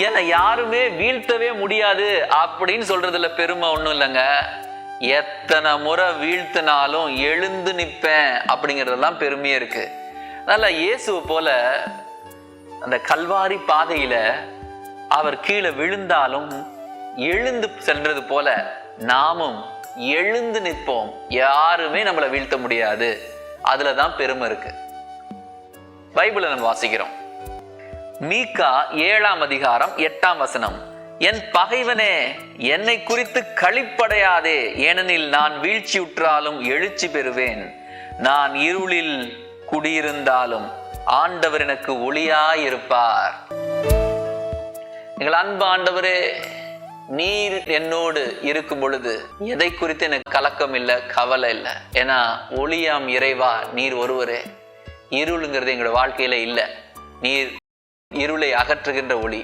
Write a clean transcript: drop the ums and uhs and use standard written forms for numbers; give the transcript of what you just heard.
என்னை யாருமே வீழ்த்தவே முடியாது அப்படின்னு சொல்றதுல பெருமை ஒன்றும் இல்லைங்க. எத்தனை முறை வீழ்த்தினாலும் எழுந்து நிற்பேன் அப்படிங்கிறதெல்லாம் பெருமையே இருக்கு. அதனால இயேசுவை போல அந்த கல்வாரி பாதையில அவர் கீழே விழுந்தாலும் எழுந்து சென்றது போல நாமும் எழுந்து நிற்போம். யாருமே நம்மளை வீழ்த்த முடியாது. அதுலதான் பெருமை இருக்கு. பைபிளை நம்ம வாசிக்கிறோம். மீகா 7ஆம் அதிகாரம் 8ஆம் வசனம். என் பகைவனே, என்னை குறித்து களிப்படையாதே, ஏனெனில் நான் வீழ்ச்சியுற்றாலும் எழுச்சி பெறுவேன். நான் இருளில் குடியிருந்தாலும் ஆண்டவர் எனக்கு ஒளியாயிருப்பார். எங்கள் அன்பு ஆண்டவரே, நீர் என்னோடு இருக்கும் பொழுது எதை குறித்து எனக்கு கலக்கம் இல்லை, கவலை இல்லை. ஏன்னா ஒளியாம் இறைவா நீர் ஒருவரே. இருளுங்கிறது எங்களோட வாழ்க்கையில இல்லை. நீர் இருளை அகற்றுகின்ற ஒளி.